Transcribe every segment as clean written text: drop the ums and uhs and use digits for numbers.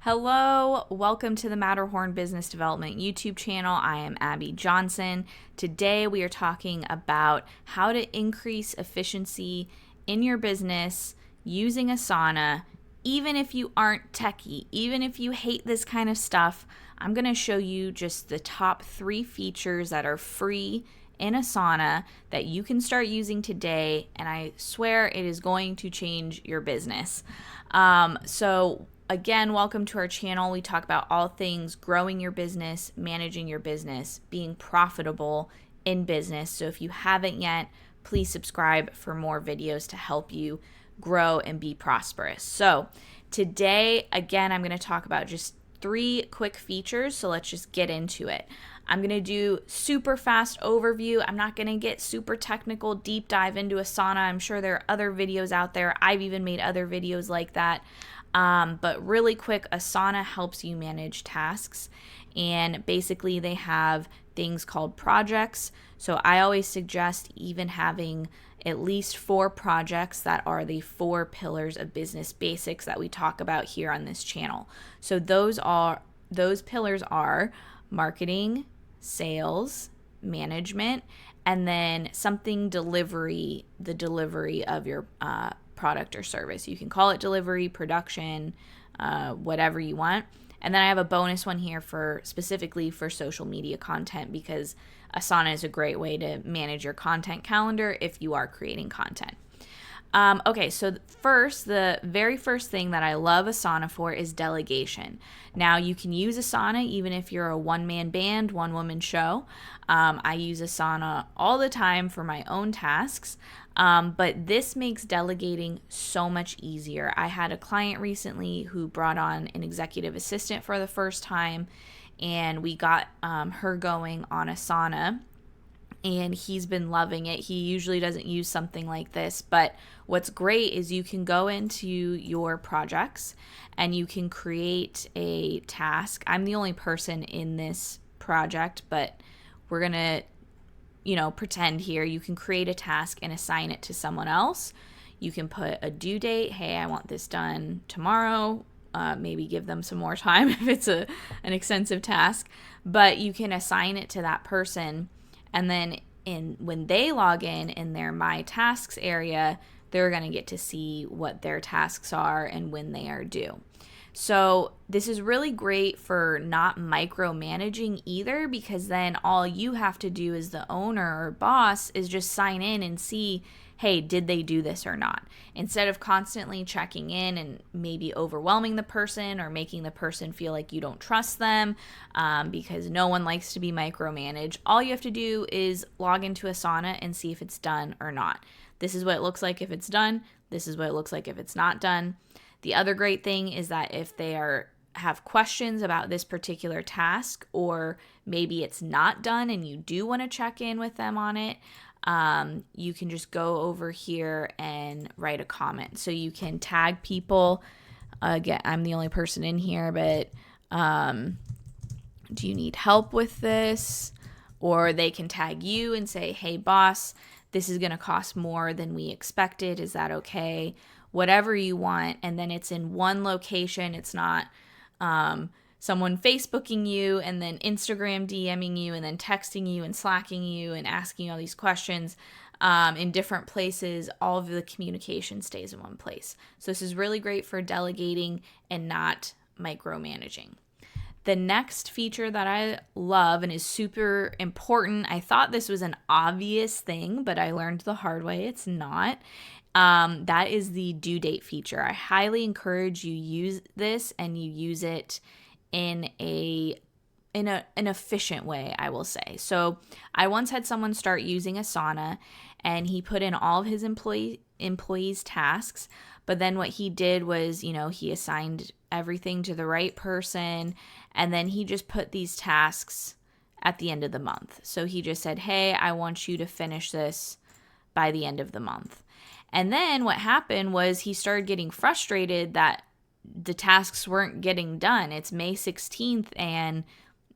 Hello, welcome to the Matterhorn Business Development YouTube channel. I am Abby Johnson. Today we are talking about how to increase efficiency in your business using Asana. Even if you aren't techie, even if you hate this kind of stuff, I'm going to show you just the top 3 features that are free in Asana that you can start using today, and I swear it is going to change your business. Again, welcome to our channel. We talk about all things growing your business, managing your business, being profitable in business. So if you haven't yet, please subscribe for more videos to help you grow and be prosperous. So today, again, I'm going to talk about just 3 quick features. So let's just get into it. I'm going to do super fast overview. I'm not going to get super technical, deep dive into Asana. I'm sure there are other videos out there. I've even made other videos like that. But really quick, Asana helps you manage tasks, and basically they have things called projects. So I always suggest even having at least 4 projects that are the 4 pillars of business basics that we talk about here on this channel. So those pillars are marketing, sales, management, and then something delivery, the delivery of your product or service. You can call it delivery, production, whatever you want. And then I have a bonus one here for specifically for social media content, because Asana is a great way to manage your content calendar if you are creating content. Okay, so the very first thing that I love Asana for is delegation. Now, you can use Asana even if you're a one-man band, one-woman show. I use Asana all the time for my own tasks, but this makes delegating so much easier. I had a client recently who brought on an executive assistant for the first time, and we got her going on Asana. And he's been loving it. He usually doesn't use something like this, but what's great is you can go into your projects and you can create a task. I'm the only person in this project, but we're going to, pretend here. You can create a task and assign it to someone else. You can put a due date. Hey, I want this done tomorrow. Maybe give them some more time if it's an extensive task, but you can assign it to that person. And then when they log in their My Tasks area, they're going to get to see what their tasks are and when they are due. So this is really great for not micromanaging either, because then all you have to do as the owner or boss is just sign in and see, hey, did they do this or not? Instead of constantly checking in and maybe overwhelming the person or making the person feel like you don't trust them, because no one likes to be micromanaged. All you have to do is log into Asana and see if it's done or not. This is what it looks like if it's done. This is what it looks like if it's not done. The other great thing is that if they have questions about this particular task, or maybe it's not done and you do want to check in with them on it, you can just go over here and write a comment. So you can tag people. Again, I'm the only person in here, but do you need help with this? Or they can tag you and say, hey, boss, this is going to cost more than we expected. Is that okay? Whatever you want. And then it's in one location. It's not someone Facebooking you and then Instagram DMing you and then texting you and Slacking you and asking all these questions in different places. All of the communication stays in one place. So this is really great for delegating and not micromanaging. The next feature that I love and is super important, I thought this was an obvious thing, but I learned the hard way it's not. That is the due date feature. I highly encourage you use this, and you use it in an efficient way, I will say. So I once had someone start using Asana, and he put in all of his employees' tasks, but then what he did was, he assigned everything to the right person, and then he just put these tasks at the end of the month. So he just said, hey, I want you to finish this by the end of the month. And then what happened was he started getting frustrated that the tasks weren't getting done. It's May 16th and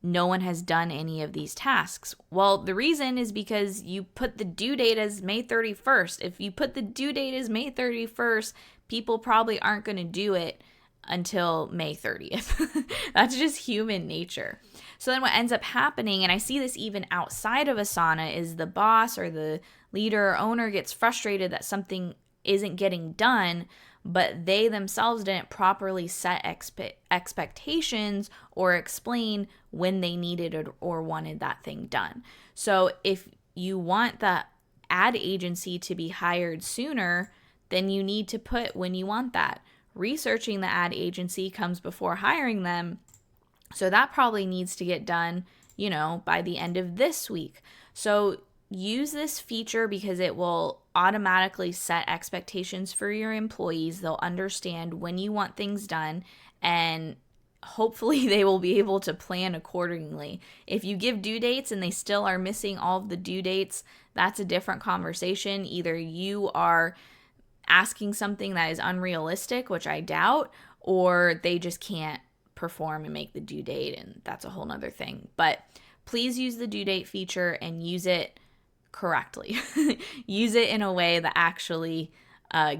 no one has done any of these tasks. Well, the reason is because you put the due date as May 31st. If you put the due date as May 31st, people probably aren't going to do it until May 30th. That's just human nature. So then what ends up happening, and I see this even outside of Asana, is the boss or the leader or owner gets frustrated that something isn't getting done, but they themselves didn't properly set expectations or explain when they needed or wanted that thing done. So if you want the ad agency to be hired sooner, then you need to put when you want that. Researching the ad agency comes before hiring them. So that probably needs to get done, by the end of this week. So use this feature because it will automatically set expectations for your employees. They'll understand when you want things done, and hopefully they will be able to plan accordingly. If you give due dates and they still are missing all of the due dates, that's a different conversation. Either you are asking something that is unrealistic, which I doubt, or they just can't perform and make the due date, and that's a whole nother thing. But please use the due date feature and use it correctly. Use it in a way that actually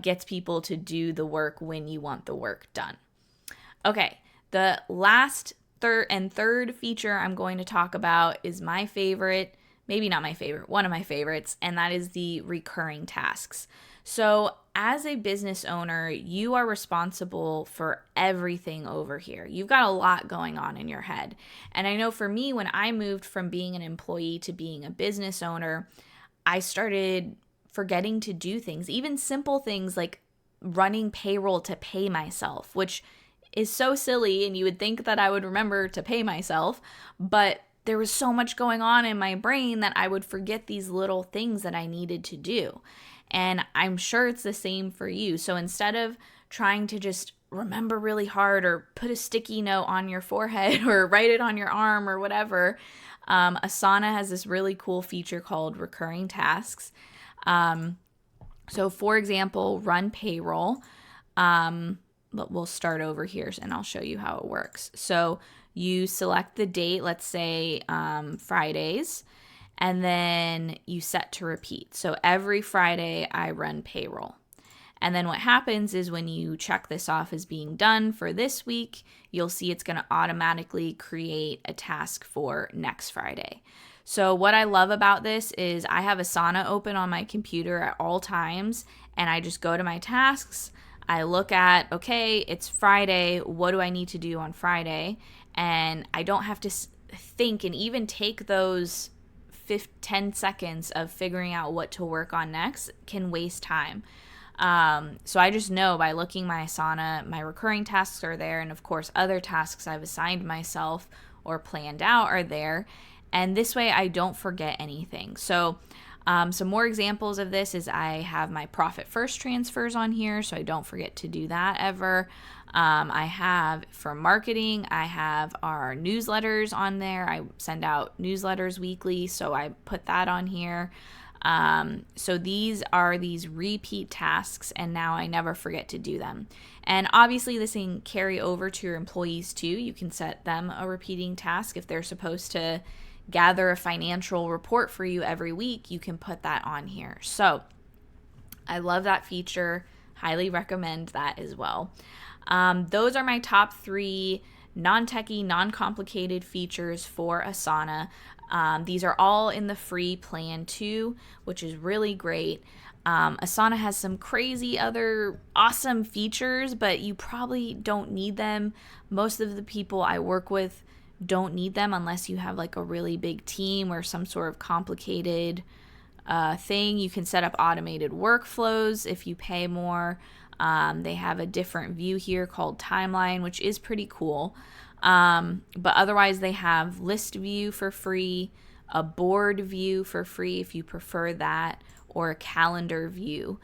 gets people to do the work when you want the work done. Okay, the last third feature I'm going to talk about is my favorite, maybe not my favorite, one of my favorites, and that is the recurring tasks. So as a business owner, you are responsible for everything over here. You've got a lot going on in your head. And I know for me, when I moved from being an employee to being a business owner, I started forgetting to do things, even simple things like running payroll to pay myself, which is so silly, and you would think that I would remember to pay myself, but there was so much going on in my brain that I would forget these little things that I needed to do. And I'm sure it's the same for you. So instead of trying to just remember really hard or put a sticky note on your forehead or write it on your arm or whatever, Asana has this really cool feature called recurring tasks. So for example, run payroll. We'll start over here and I'll show you how it works. So you select the date, let's say Fridays, and then you set to repeat. So every Friday I run payroll. And then what happens is when you check this off as being done for this week, you'll see it's going to automatically create a task for next Friday. So what I love about this is I have Asana open on my computer at all times, and I just go to my tasks. I look at, okay, it's Friday. What do I need to do on Friday? And I don't have to think and even take those 10 seconds of figuring out what to work on next can waste time. So I just know by looking my Asana, my recurring tasks are there. And of course, other tasks I've assigned myself or planned out are there. And this way I don't forget anything. So some more examples of this is I have my profit first transfers on here, so I don't forget to do that ever. I have for marketing, I have our newsletters on there. I send out newsletters weekly, so I put that on here. So these are these repeat tasks, and now I never forget to do them. And obviously this can carry over to your employees too. You can set them a repeating task if they're supposed to gather a financial report for you every week. You can put that on here. So I love that feature. Highly recommend that as well. Those are my top 3 non-techy, non-complicated features for Asana. These are all in the free plan too, which is really great. Asana has some crazy other awesome features, but you probably don't need them. Most of the people I work with don't need them unless you have like a really big team or some sort of complicated thing. You can set up automated workflows if you pay more. They have a different view here called timeline, which is pretty cool. But otherwise they have list view for free, a board view for free if you prefer that, or a calendar view.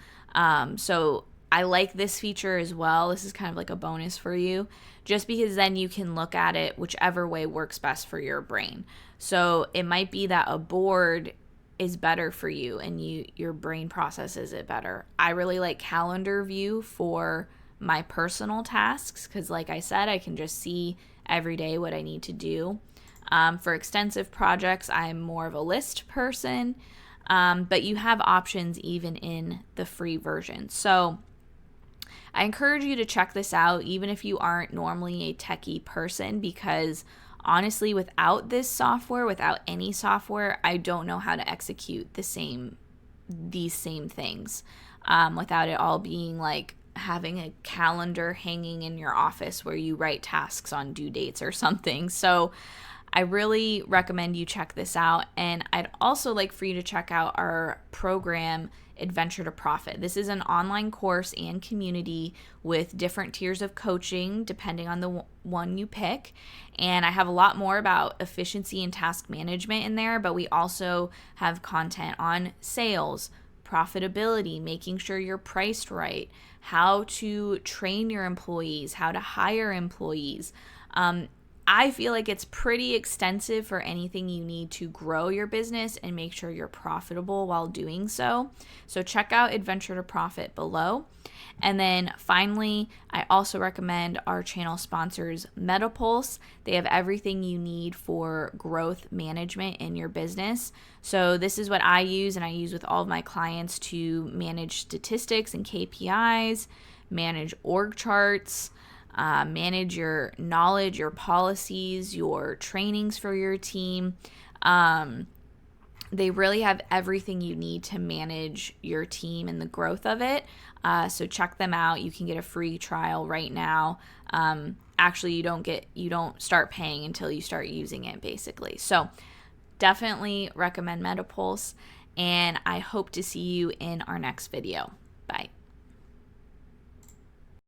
So I like this feature as well. This is kind of like a bonus for you, just because then you can look at it whichever way works best for your brain. So it might be that a board is better for you and your brain processes it better. I really like calendar view for my personal tasks because, like I said, I can just see every day what I need to do. For extensive projects, I'm more of a list person, but you have options even in the free version. So I encourage you to check this out, even if you aren't normally a techie person, because honestly, without this software, without any software, I don't know how to execute these same things without it all being like having a calendar hanging in your office where you write tasks on due dates or something. So I really recommend you check this out. And I'd also like for you to check out our program, Adventure to Profit. This is an online course and community with different tiers of coaching depending on the one you pick. And I have a lot more about efficiency and task management in there, but we also have content on sales, profitability, making sure you're priced right, how to train your employees, how to hire employees. I feel like it's pretty extensive for anything you need to grow your business and make sure you're profitable while doing so. So check out Adventure to Profit below. And then finally, I also recommend our channel sponsors, MetaPulse. They have everything you need for growth management in your business. So this is what I use, and I use with all of my clients to manage statistics and KPIs, manage org charts, manage your knowledge, your policies, your trainings for your team. They really have everything you need to manage your team and the growth of it. So check them out. You can get a free trial right now. Actually, you don't start paying until you start using it, basically. So definitely recommend MetaPulse, and I hope to see you in our next video. Bye.